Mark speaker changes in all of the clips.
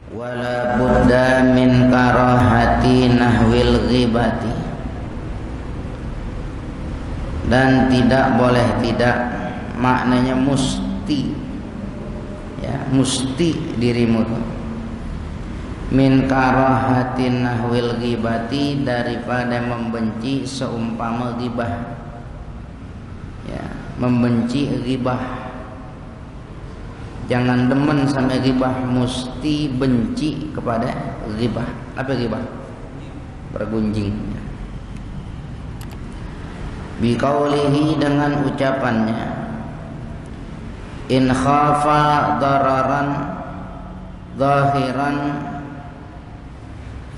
Speaker 1: wala budda min karahati nahwil ghibati, dan tidak boleh tidak, maknanya musti, ya, musti dirimu tuh min karahati nahwil ghibati, daripada membenci seumpama ghibah, ya, membenci ghibah. Jangan demen sama ghibah, mesti benci kepada ghibah. Apa ghibah? Bergunjing. Biqaulihi, dengan ucapannya, in khafa dararan zahiran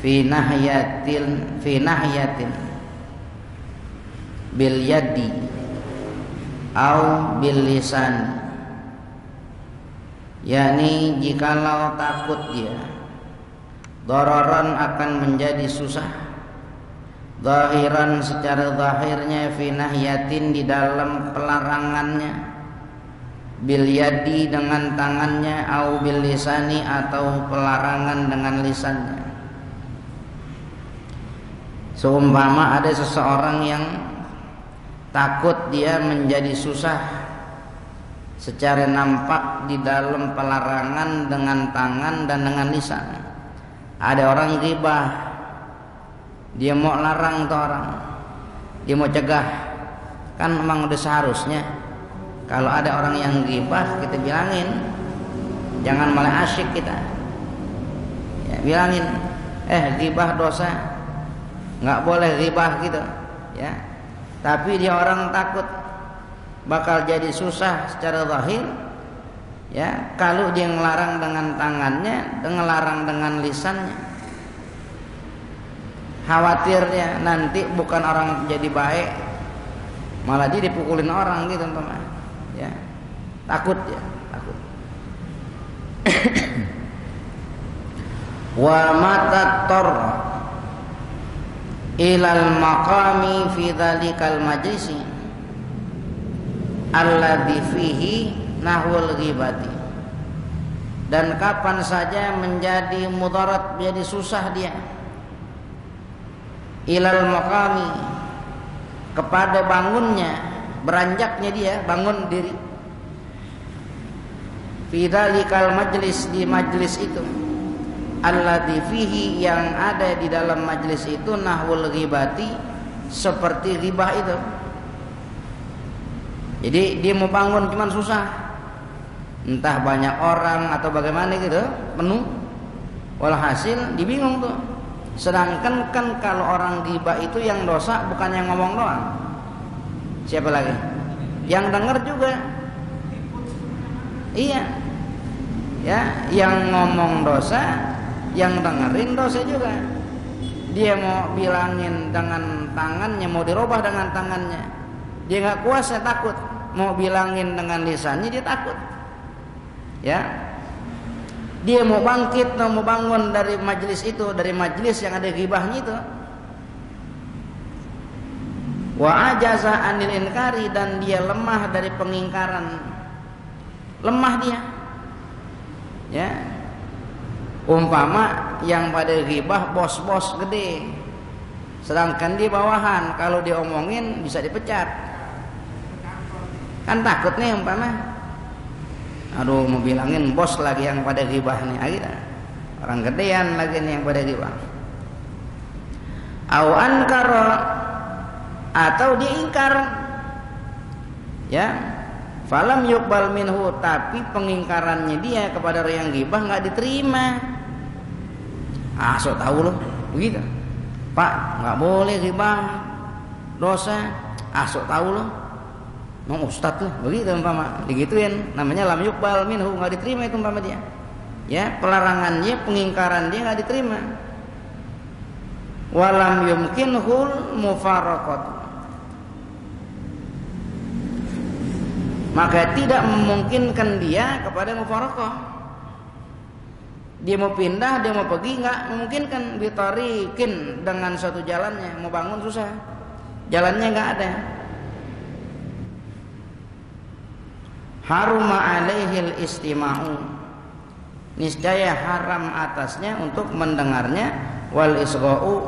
Speaker 1: fi nahyatin bil yadi au bil lisan, yakni jikalau takut dia dararan akan menjadi susah, zahiran secara zahirnya, fi nahyatin di dalam pelarangannya, bil yadi dengan tangannya, au bil lisani atau pelarangan dengan lisannya. Seumpama ada seseorang yang takut dia menjadi susah secara nampak di dalam pelarangan dengan tangan dan dengan lisan. Ada orang ghibah, dia mau larang tuh orang, dia mau cegah. Kan memang udah seharusnya kalau ada orang yang ghibah kita bilangin, jangan malah asyik kita, ya, bilangin, ghibah dosa, nggak boleh ghibah gitu, ya. Tapi dia orang takut bakal jadi susah secara zahir, ya, kalau dia ngelarang dengan tangannya dan ngelarang dengan lisannya. Khawatirnya nanti bukan orang jadi baik, malah dia dipukulin orang gitu, teman, ya. Takut, ya, takut. Wa matator ilal maqami fi dzalikal majlisi alladzi fihi nahwul ghibati, dan kapan saja menjadi mudarat, menjadi susah dia, ilal maqami, kepada bangunnya, beranjaknya dia, bangun diri, fi dzalikal majlis, di majlis itu, alladzi fihi, yang ada di dalam majlis itu, nahwul ghibati, seperti ghibah itu. Jadi dia mau bangun cuman susah, entah banyak orang atau bagaimana gitu, penuh, walhasil dibingung tuh. Sedangkan kan kalau orang ghibah itu yang dosa bukan yang ngomong doang, siapa lagi? Yang dengar juga, iya, ya, yang ngomong dosa, yang dengerin dosa juga. Dia mau bilangin dengan tangannya, mau dirubah dengan tangannya, dia nggak kuasa, takut. Mau bilangin dengan lisannya, dia takut, ya. Dia mau bangkit, mau bangun dari majelis itu, dari majelis yang ada ghibahnya itu. Wa ajaza anil inkari, dan dia lemah dari pengingkaran, lemah dia, ya. Umpama yang pada ghibah bos-bos gede, sedangkan dia bawahan, kalau dia omongin bisa dipecat. Kan takut nih umpama, aduh mau bilangin bos lagi yang pada ghibah nih, akhirnya orang gedean lagi nih yang pada ghibah. Au ankara, atau dia ingkar, ya, falam yuqbal minhu, tapi pengingkarannya dia kepada yang ghibah nggak diterima. So tahu loh, begitu, Pak, nggak boleh ghibah, dosa. So tahu loh, mau ustad tuh, begitu umpama, digituin, namanya lam yuqbal minhu, nggak diterima itu umpama dia, ya, pelarangannya, pengingkaran dia nggak diterima. Walam yumkinhul mufaraqat, maka tidak memungkinkan dia kepada mufaraqah. Dia mau pindah, dia mau pergi, nggak memungkinkan. Bitarikin, dengan suatu jalannya, mau bangun susah, jalannya nggak ada. Haruma alaihil istima'u, niscaya haram atasnya untuk mendengarnya. Wal isgha'u,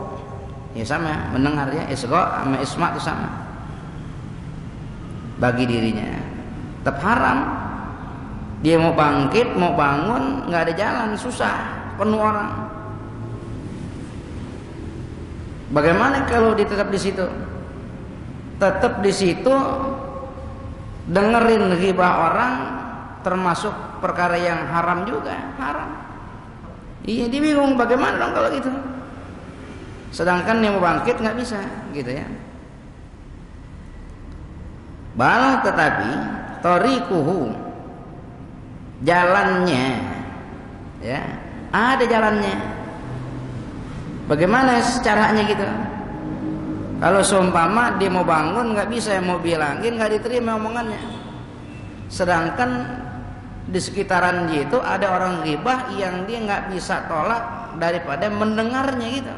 Speaker 1: ya sama, mendengarnya isgha' sama isma' itu sama bagi dirinya, tetap haram. Dia mau bangkit, mau bangun, nggak ada jalan, susah, penuh orang. Bagaimana kalau dia tetap di situ? Tetap di situ dengerin ghibah orang, termasuk perkara yang haram juga, haram. Iya, dia bingung bagaimana dong kalau gitu. Sedangkan yang mau bangkit nggak bisa, gitu ya. Bal tetapi tariquhu, jalannya, ya, ada jalannya. Bagaimana caranya gitu? Kalau seumpama dia mau bangun nggak bisa, mau bilangin nggak diterima omongannya. Sedangkan di sekitaran dia itu ada orang ghibah yang dia nggak bisa tolak daripada mendengarnya gitu.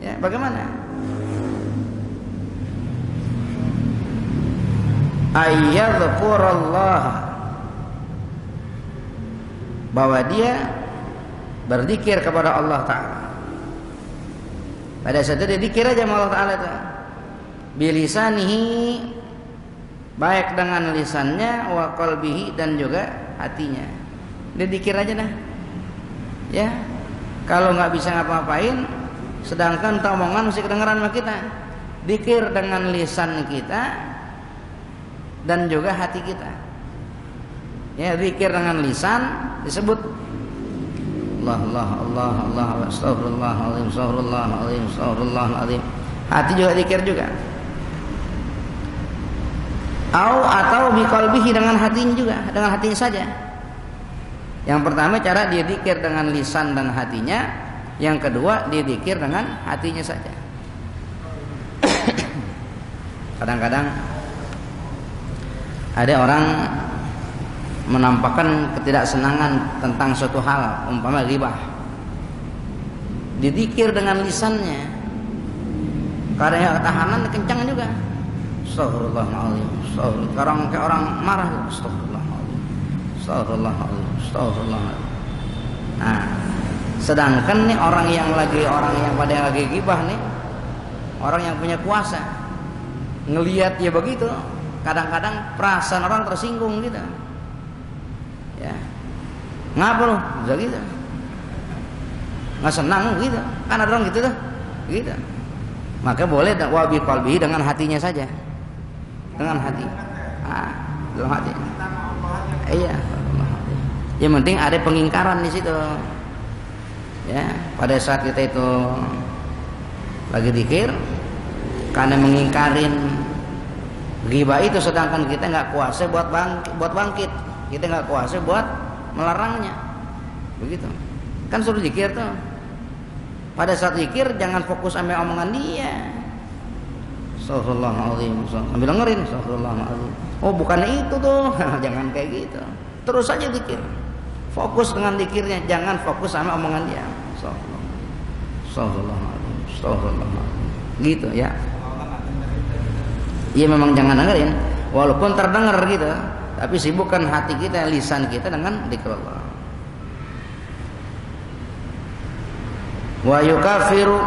Speaker 1: Ya, bagaimana? Ayyadhkurullah, bahwa dia berzikir kepada Allah Ta'ala. Pada saat itu dia zikir aja sama Allah Ta'ala itu, bilisanihi, baik dengan lisannya, wa qalbihi, dan juga hatinya. Dia zikir aja dah, ya. Kalau nggak bisa ngapa-ngapain, sedangkan omongan mesti kedengaran sama kita. Zikir dengan lisan kita dan juga hati kita. Ya, zikir dengan lisan disebut Allah, astagfirullahaladzim, astagfirullahaladzim, astagfirullahaladzim. Hati juga zikir juga. Atau biqalbihi, dengan hatinya juga, dengan hatinya saja. Yang pertama cara dia zikir dengan lisan dan hatinya, yang kedua dia zikir dengan hatinya saja. Kadang-kadang ada orang menampakkan ketidaksenangan tentang suatu hal, umpama ghibah, dizikir dengan lisannya, karena ketahanan kencang juga. Astagfirullahaladzim, astagfirullah. Kayak orang marah, astagfirullahaladzim, astagfirullahaladzim, astagfirullahaladzim. Nah, sedangkan nih orang yang pada lagi ghibah nih, orang yang punya kuasa, ngelihat ya begitu, kadang-kadang perasaan orang tersinggung gitu. Ya, ngapa lu? Bisa gitu, nggak senang gitu, kan ada orang gitu tuh, gitu. Maka boleh wabi qalbi, dengan hatinya saja, dengan hati, dalam hati. Iya, yang penting ada pengingkaran di situ. Ya, pada saat kita itu lagi zikir, karena mengingkarin ghibah itu, sedangkan kita nggak kuasa buat bangkit. Kita nggak kuasa buat melarangnya, begitu. Kan suruh zikir tuh. Pada saat zikir jangan fokus sama omongan dia. Astagfirullahaladzim, sambil dengerin astagfirullahaladzim. Oh, bukan itu tuh, jangan kayak gitu. Terus aja zikir. Fokus dengan zikirnya, jangan fokus sama omongan dia. Astagfirullahaladzim, astagfirullahaladzim. Gitu ya. Iya, memang jangan dengerin, walaupun terdengar gitu. Tapi sibukkan hati kita, lisan kita dengan dzikrullah. Wa yukafiru,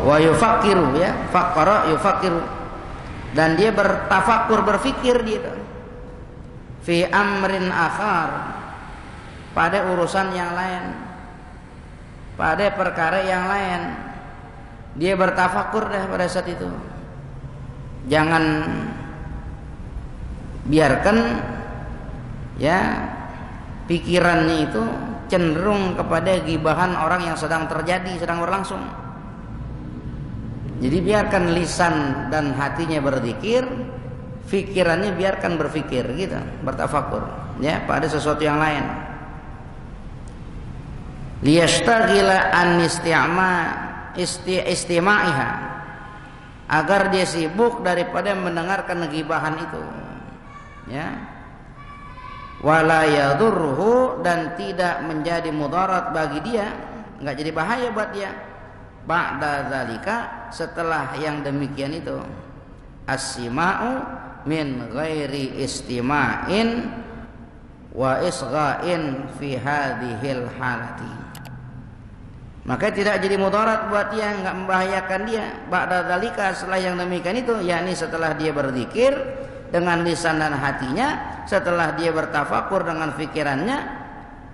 Speaker 1: wa yufakiru, ya, fakara yufakiru, dan dia bertafakur, berfikir gitu. Fi amrin akhar, pada urusan yang lain, pada perkara yang lain, dia bertafakur dah pada saat itu. Jangan biarkan ya pikirannya itu cenderung kepada gibahan orang yang sedang terjadi, sedang berlangsung. Jadi biarkan lisan dan hatinya berzikir, pikirannya biarkan berfikir gitu, bertafakur ya pada sesuatu yang lain. Liyastaghila an istima'iha, agar dia sibuk daripada mendengarkan gibahan itu. Ya, wala yadurruhu, dan tidak menjadi mudarat bagi dia, enggak jadi bahaya buat dia. Ba'da zalika, setelah yang demikian itu, as-sima'u min ghairi istima'in wa isgha'in fi hadhil halati. Maka tidak jadi mudarat buat dia, enggak membahayakan dia. Ba'da dzalika, setelah yang demikian itu, yakni setelah dia berzikir dengan lisan dan hatinya, setelah dia bertafakur dengan pikirannya,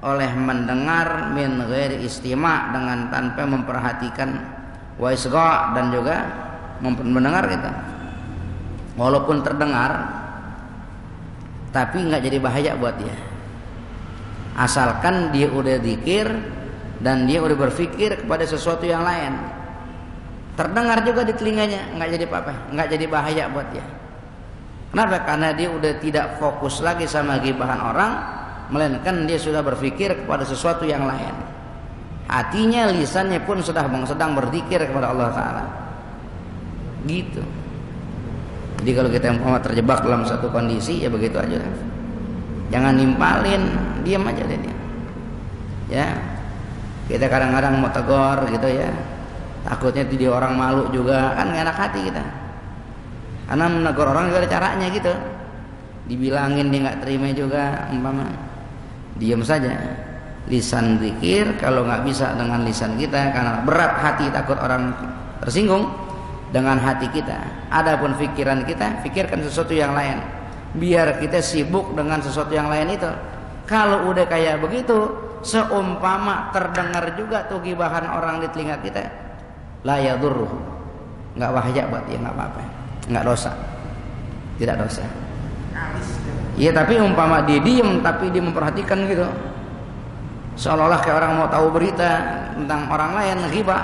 Speaker 1: oleh mendengar min ghairi istima', dengan tanpa memperhatikan, wa isgha', dan juga mendengar kita. Walaupun terdengar tapi enggak jadi bahaya buat dia. Asalkan dia udah zikir dan dia udah berpikir kepada sesuatu yang lain. Terdengar juga di telinganya, enggak jadi apa-apa, enggak jadi bahaya buat dia. Kenapa? Karena dia udah tidak fokus lagi sama gibahan orang, melainkan dia sudah berpikir kepada sesuatu yang lain. Hatinya, lisannya pun sedang berzikir kepada Allah Ta'ala. Gitu. Jadi kalau kita terjebak dalam satu kondisi, ya begitu aja. Jangan nimpalin, diam aja deh dia. Ya. Kita kadang-kadang mau tegur gitu ya, takutnya dia orang malu juga, kan gak enak hati kita. Karena menegur orang juga ada caranya gitu. Dibilangin dia gak terima juga, umpama diam saja. Lisan zikir, kalau gak bisa dengan lisan kita karena berat hati takut orang tersinggung, dengan hati kita. Adapun pikiran kita, pikirkan sesuatu yang lain. Biar kita sibuk dengan sesuatu yang lain itu. Kalau udah kayak begitu, seumpama terdengar juga tuh gibahan orang di telinga kita, la yadurruh, nggak bahaya buat dia, nggak apa-apa, nggak dosa, tidak dosa. Iya, tapi umpama dia diem tapi dia memperhatikan gitu, seolah-olah kayak orang mau tahu berita tentang orang lain, ghibah,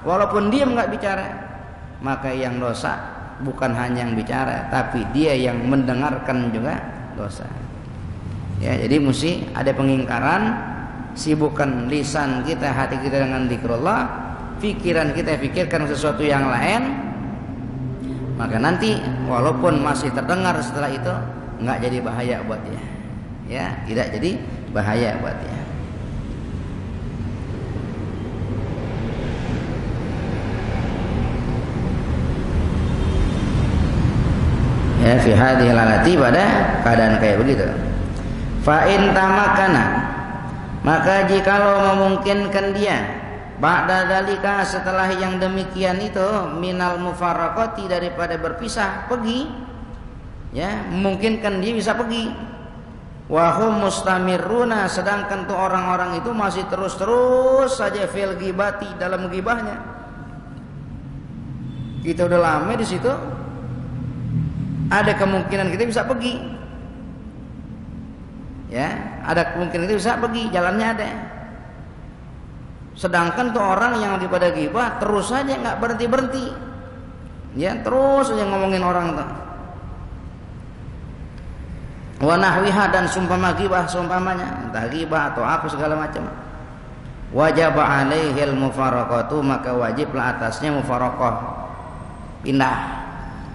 Speaker 1: walaupun dia nggak bicara, maka yang dosa bukan hanya yang bicara, tapi dia yang mendengarkan juga dosa. Ya, jadi mesti ada pengingkaran. Sibukkan lisan kita, hati kita dengan zikrullah, pikiran kita pikirkan sesuatu yang lain, maka nanti walaupun masih terdengar setelah itu, nggak jadi bahaya buat dia. Ya, tidak jadi bahaya buat dia. Ya, fi hadhil halati, pada keadaan kayak begitu. Fa in tamakana, maka jikalau memungkinkan dia, ba'da dzalika, setelah yang demikian itu, minal mufarraqati, daripada berpisah pergi, ya, memungkinkan dia bisa pergi. Wa hum mustamirruna, sedangkan tuh orang-orang itu masih terus saja fil ghibati, dalam ghibahnya. Kita udah lama di situ, ada kemungkinan kita bisa pergi. Ya, ada kemungkinan itu bisa pergi, jalannya ada. Sedangkan tuh orang yang lagi pada ghibah terus saja nggak berhenti, ya, terus saja ngomongin orang tuh. Wa nahwiha, dan sumpama ghibah, sumpamanya entah ghibah atau apa segala macam. Wajib alaihil mufaraqatu, maka wajiblah atasnya mufaraqah, pindah,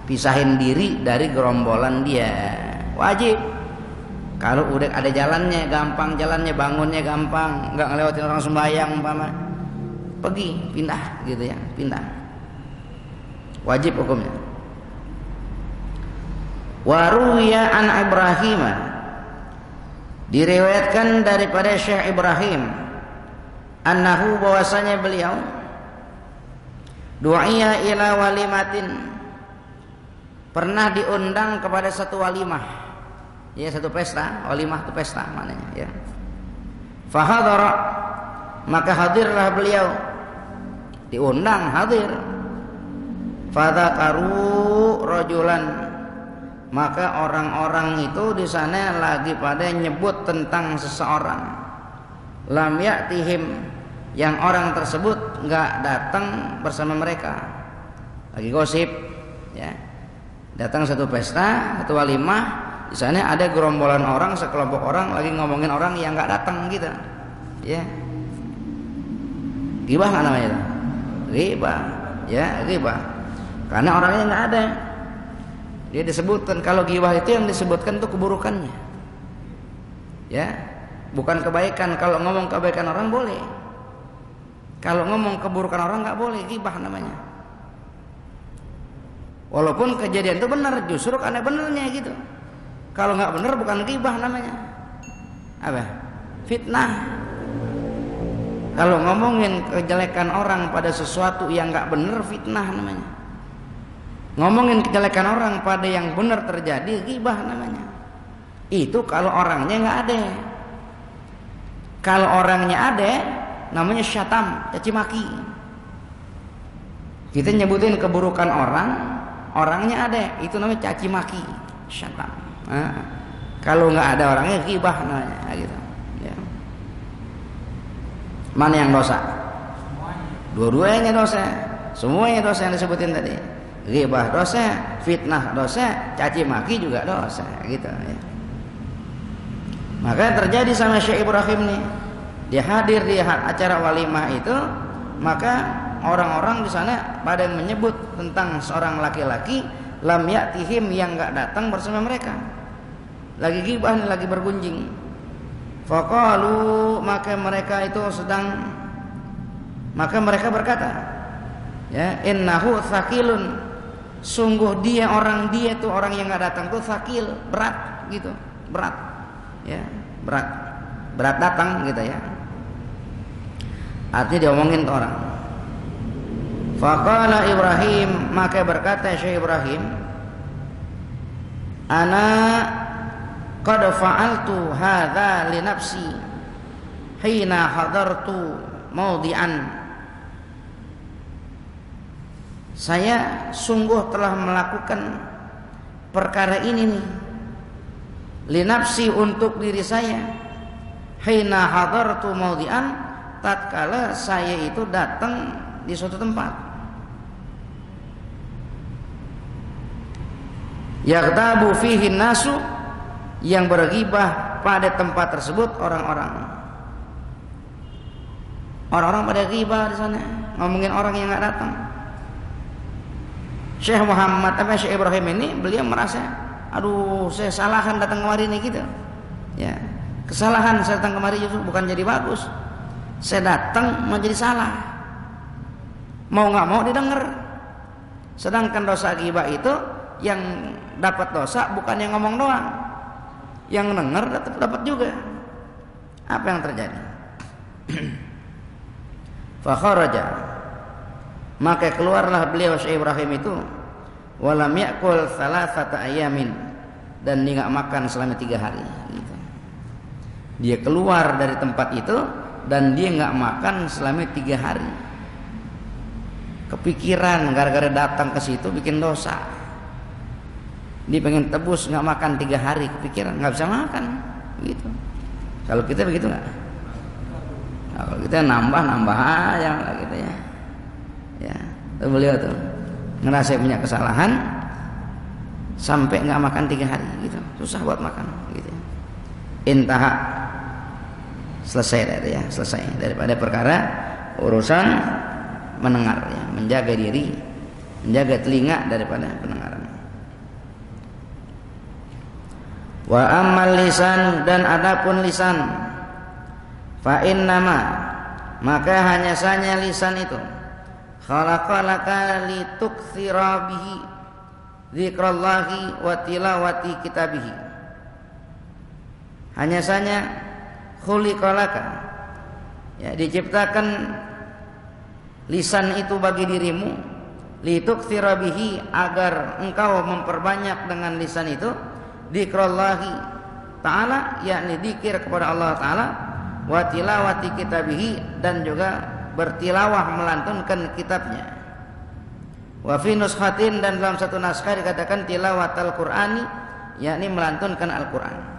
Speaker 1: pisahin diri dari gerombolan dia, wajib. Kalau udah ada jalannya, gampang jalannya, bangunnya gampang, nggak ngelewatin orang sembahyang umpama, pergi, pindah gitu ya, pindah. Wajib hukumnya. Wa ruwiya an Ibrahim, diriwayatkan daripada Syekh Ibrahim, annahu, bahwasanya beliau, du'iya ila walimatin, pernah diundang kepada satu walimah. Ya, satu pesta, walimah itu pesta maknanya, ya. Fahadara, maka hadirlah beliau, diundang hadir. Fadzakaru rajulan, maka orang-orang itu di sana lagi pada nyebut tentang seseorang. Lam ya'tihim, yang orang tersebut enggak datang bersama mereka. Lagi gosip, ya. Datang satu pesta, satu walimah. Di sana ada gerombolan orang, sekelompok orang lagi ngomongin orang yang nggak datang gitu, ya. Ghibah nggak namanya itu? Ghibah, ya, ghibah. Karena orangnya nggak ada. Dia disebutkan, kalau ghibah itu yang disebutkan tuh keburukannya, ya, bukan kebaikan. Kalau ngomong kebaikan orang boleh, kalau ngomong keburukan orang nggak boleh, ghibah namanya. Walaupun kejadian itu benar, justru karena benernya gitu. Kalau nggak benar bukan ghibah namanya. Apa? Fitnah. Kalau ngomongin kejelekan orang pada sesuatu yang nggak benar, fitnah namanya. Ngomongin kejelekan orang pada yang benar terjadi, ghibah namanya. Itu kalau orangnya nggak ada. Kalau orangnya ada, namanya syatam, caci maki. Kita nyebutin keburukan orang, orangnya ada, itu namanya caci maki, syatam. Nah, kalau nggak ada orangnya, ghibah namanya, gitu. Ya. Mana yang dosa? Dua-duanya dosa. Semuanya dosa yang disebutin tadi. Ghibah dosa, fitnah dosa, caci maki juga dosa, gitu ya. Maka terjadi sama Syekh Ibrahim nih. Dia hadir di acara walimah itu, maka orang-orang di sana pada menyebut tentang seorang laki-laki lam ya'tihim yang enggak datang bersama mereka. Lagi ghibah nih, lagi bergunjing. Faqalu, maka mereka berkata, ya, innahu tsaqilun, sungguh dia orang yang nggak datang tuh tsaqil, berat gitu, berat, ya, berat datang gitu ya. Artinya diomongin tuh orang. Faqala Ibrahim, maka berkata Syekh Ibrahim, ana qad fa'altu hadza li nafsi hina hadartu mawdi'an. Saya sungguh telah melakukan perkara ini nih li nafsi, untuk diri saya, hina hadartu mawdi'an, tatkala saya itu datang di suatu tempat. Yaghtabu fihi nasu, yang berghibah pada tempat tersebut orang-orang pada ghibah di sana, ngomongin orang yang nggak datang. Syekh Ibrahim ini beliau merasa, aduh, saya salahan datang kemari nih gitu. Ya, kesalahan saya datang kemari justru bukan jadi bagus. Saya datang menjadi salah. Mau nggak mau didengar. Sedangkan dosa ghibah itu yang dapat dosa bukan yang ngomong doang, yang dengar dapat juga. Apa yang terjadi? Fakharaja, maka keluarlah beliau Syekh Ibrahim itu, walam yakul salasata ayamin, dan dia nggak makan selama 3 hari. Gitu. Dia keluar dari tempat itu dan dia nggak makan selama 3 hari. Kepikiran gara-gara datang ke situ bikin dosa. Dia pengen tebus, nggak makan 3 hari, kepikiran nggak bisa makan. Gitu. Kalau kita begitu nggak? Kalau kita nambah aja gitu ya. Ya, tuh beliau tuh ngerasa punya kesalahan sampai nggak makan 3 hari gitu, susah buat makan gitu. Intaha, selesai daripada perkara urusan mendengar ya, menjaga diri, menjaga telinga daripada pendengaran. Wa ammal lisan, dan adapun lisan, fa innama, maka hanya saja lisan itu khalaqalaka lituktsira bihi dzikrallahi wa tilawati kitabihi. Hanya saja khuliqalaka, ya, diciptakan lisan itu bagi dirimu, lituktsira bihi, agar engkau memperbanyak dengan lisan itu dzikrallahi ta'ala, yakni dzikir kepada Allah Ta'ala, wa tilawati kitabihi, dan juga bertilawah melantunkan kitabnya. Wa fi nuskhatin, dan dalam satu naskah dikatakan tilawatal Qur'ani, yakni melantunkan Al-Qur'an.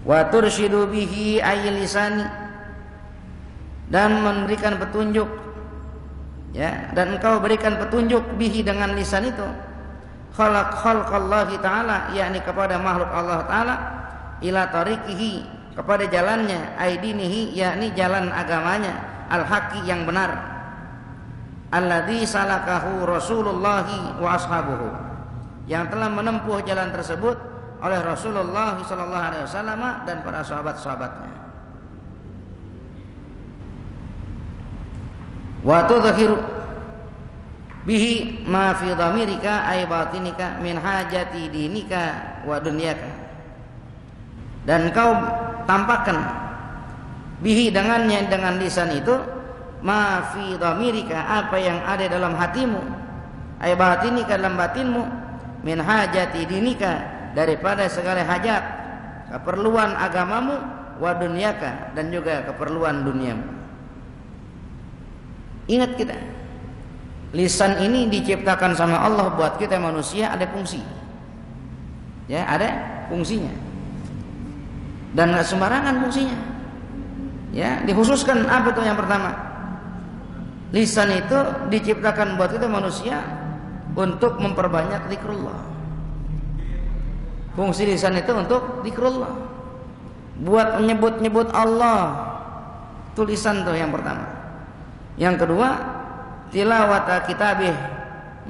Speaker 1: Wa tursyidu bihi ay lisani, dan memberikan petunjuk, ya, dan engkau berikan petunjuk bihi, dengan lisan itu, khalqallahi ta'ala, yakni kepada makhluk Allah Ta'ala, ila tariqihi, kepada jalannya, aidinihi, yakni jalan agamanya, al-haqqi, yang benar, alladzi salakahu Rasulullahi wa ashabuhu, yang telah menempuh jalan tersebut oleh Rasulullah sallallahu alaihi wasallam dan para sahabat-sahabatnya. Wa tudhiru bihi ma fi dhamirika ay batinika min hajati dinika wa dunyaka, dan kau tampakkan bihi dengannya, dengan lisan itu, ma fi dhamirika, apa yang ada dalam hatimu, ay batinika, dalam batinmu, min hajati dinika, daripada segala hajat, keperluan agamamu, wa dunyaka, dan juga keperluan duniamu. Ingat kita, lisan ini diciptakan sama Allah buat kita manusia, ada fungsi. Ya, ada fungsinya. Dan enggak sembarangan fungsinya. Ya, dikhususkan apa tuh yang pertama? Lisan itu diciptakan buat kita manusia untuk memperbanyak zikrullah. Fungsi lisan itu untuk zikrullah. Buat menyebut-nyebut Allah. Tulisan tuh yang pertama. Yang kedua, tilawata kitabih,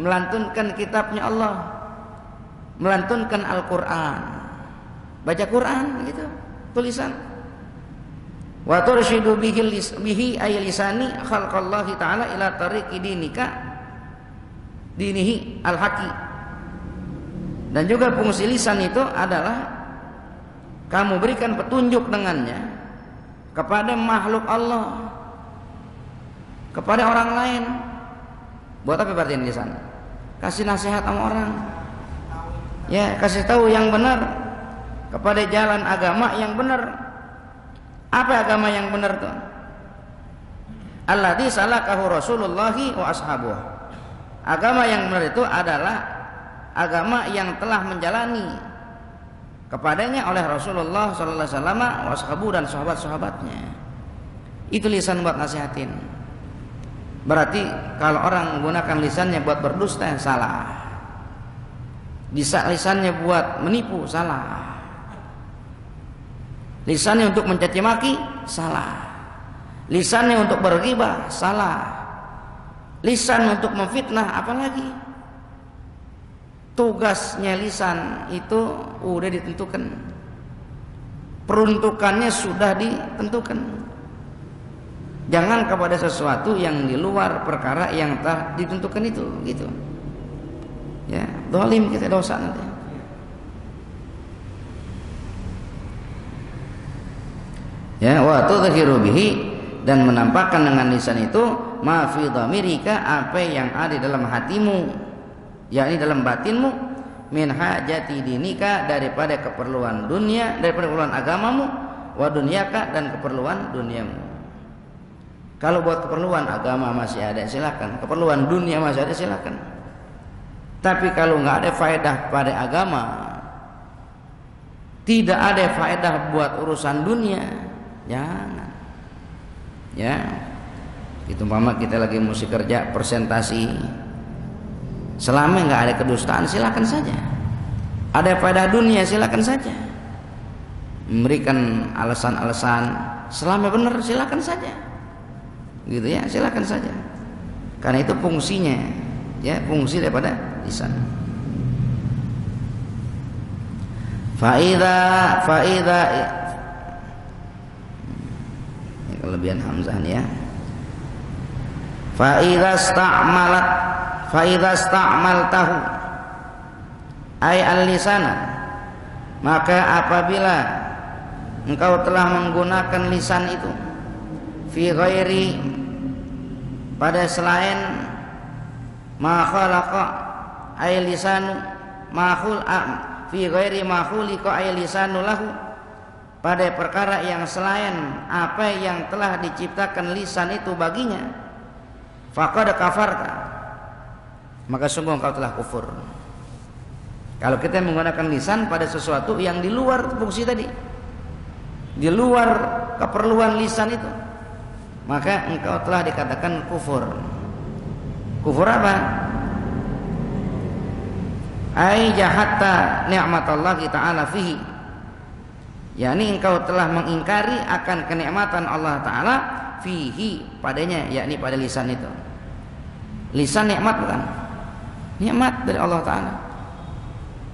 Speaker 1: melantunkan kitabnya Allah, melantunkan Al-Quran, baca Quran gitu, tulisan. Wa turshidu bihi ay lisani khalqallahi ta'ala ila tariqi dinika dinihi al-haqi. Dan juga fungsi lisan itu adalah kamu berikan petunjuk dengannya kepada makhluk Allah, kepada orang lain. Buat apa berarti lisan? Kasih nasihat sama orang, ya, kasih tahu yang benar, kepada jalan agama yang benar. Apa agama yang benar tuh? Alladzi salakahu Rasulullahi wa ashabuh. Agama yang benar itu adalah agama yang telah menjalani kepadanya oleh Rasulullah sallallahu alaihi wasallam wa ashabu, dan sahabat-sahabatnya. Itu lisan buat nasihatin. Berarti kalau orang menggunakan lisannya buat berdusta, salah. Bisa lisannya buat menipu, salah. Lisannya untuk mencaci maki, salah. Lisannya untuk berghibah, salah. Lisan untuk memfitnah, apalagi. Tugasnya lisan itu udah ditentukan. Peruntukannya sudah ditentukan. Jangan kepada sesuatu yang di luar perkara yang telah ditentukan itu, gitu. Ya, zalim kita, dosa nanti. Ya, wa tudhiru bihi, dan menampakkan dengan lisan itu ma fi dhamirika, apa yang ada dalam hatimu, yakni dalam batinmu, min hajati dinika, daripada keperluan dunia, daripada keperluan agamamu, wa dunyaka, dan keperluan duniamu. Kalau buat keperluan agama masih ada, silakan. Keperluan dunia masih ada, silakan. Tapi kalau nggak ada faedah pada agama, tidak ada faedah buat urusan dunia, jangan. Ya, itu umpama kita lagi mesti kerja presentasi, selama nggak ada kedustaan, silakan saja. Ada faedah dunia, silakan saja. Memberikan alasan-alasan, selama benar silakan saja. Gitu ya, silakan saja. Karena itu fungsinya, ya, fungsi daripada lisan. Faida ini kelebihan hamzah nih ya. Faida sta'maltahu ay al-lisana, maka apabila engkau telah menggunakan lisan itu fi ghairi, pada selain ma khalaqa ay lisanu mahul fi ghairi ma khuliqa ay lisanu lahu, pada perkara yang selain apa yang telah diciptakan lisan itu baginya, faqad kafarta, maka sungguh engkau telah kufur. Kalau kita menggunakan lisan pada sesuatu yang di luar fungsi tadi, di luar keperluan lisan itu, maka engkau telah dikatakan kufur. Kufur apa? Ai jahatta ni'matallahi ta'ala fihi, yakni engkau telah mengingkari akan kenikmatan Allah Ta'ala fihi, padanya, yakni pada lisan itu. Lisan nikmat bukan? Nikmat dari Allah Ta'ala.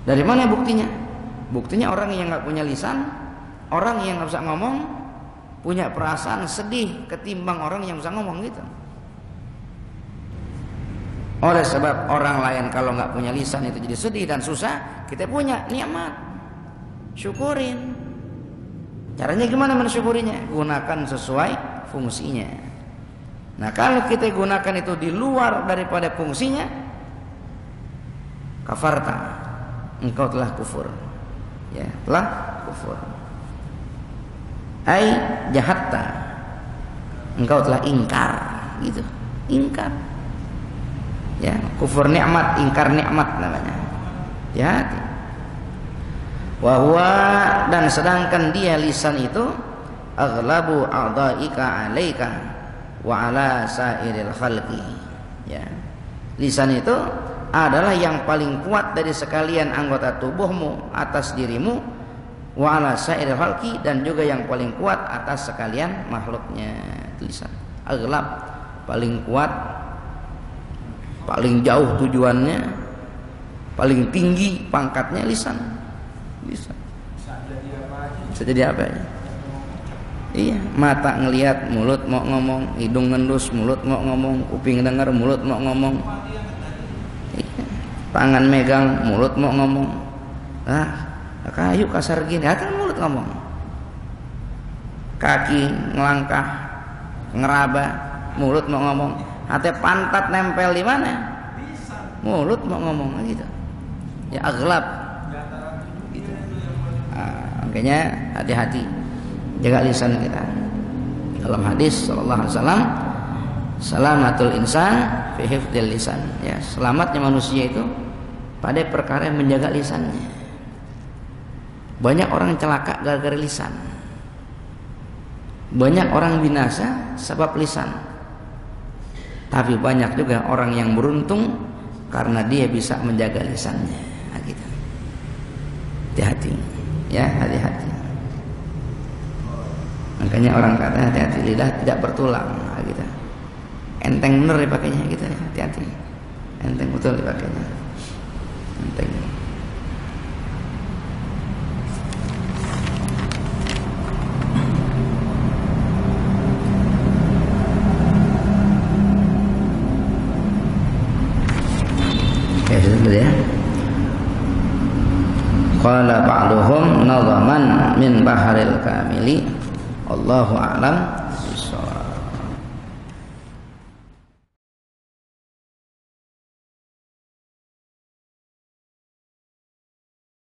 Speaker 1: Dari mana buktinya? Buktinya orang yang gak punya lisan, orang yang gak bisa ngomong, punya perasaan sedih ketimbang orang yang bisa ngomong gitu. Oleh sebab orang lain kalau nggak punya lisan itu jadi sedih dan susah, kita punya nikmat, syukurin. Caranya gimana mensyukurinya? Gunakan sesuai fungsinya. Nah, kalau kita gunakan itu di luar daripada fungsinya, kafarta, engkau telah kufur. Ya, telah kufur. Ai jahatta, engkau telah ingkar, gitu. Ingkar. Ya, kufur nikmat, ingkar nikmat namanya. Hati-hati. Wahwa, dan sedangkan dia lisan itu aghlabu a'dha'ika 'alaika wa 'ala sa'iril khalqi. Ya. Lisan itu adalah yang paling kuat dari sekalian anggota tubuhmu atas dirimu, wa 'ala sa'iril khalqi, dan juga yang paling kuat atas sekalian makhluknya. Lisan aghlab, paling kuat, paling jauh tujuannya, paling tinggi pangkatnya lisan. Bisa jadi apa aja. Iya, mata ngelihat, mulut mau ngomong, hidung ngendus, mulut mau ngomong, kuping dengar, mulut mau ngomong. Iya. Tangan megang, mulut mau ngomong. Ah, kayu kasar gini, kan mulut ngomong. Kaki ngelangkah, ngeraba, mulut mau ngomong. Hati pantat nempel di mana? Mulut mau ngomong gitu. Ya aghlab. Makanya hati-hati, jaga lisan kita. Dalam hadis sallallahu alaihi wasallam, salamatul insan fi hifdzil lisan. Ya, selamatnya manusia itu pada perkara yang menjaga lisannya. Banyak orang celaka gara-gara lisan. Banyak orang binasa sebab lisan. Tapi banyak juga orang yang beruntung karena dia bisa menjaga lisannya. Nah, gitu. Hati-hati. Ya, hati-hati. Makanya orang kata hati-hati, lidah tidak bertulang. Nah, gitu. Enteng bener dipakainya gitu ya, hati-hati. Enteng betul dipakainya. Enteng. Ya, sudah ya. Qala ba'duhum nadhaman min baharil kamili. Allahu a'lam bishawab.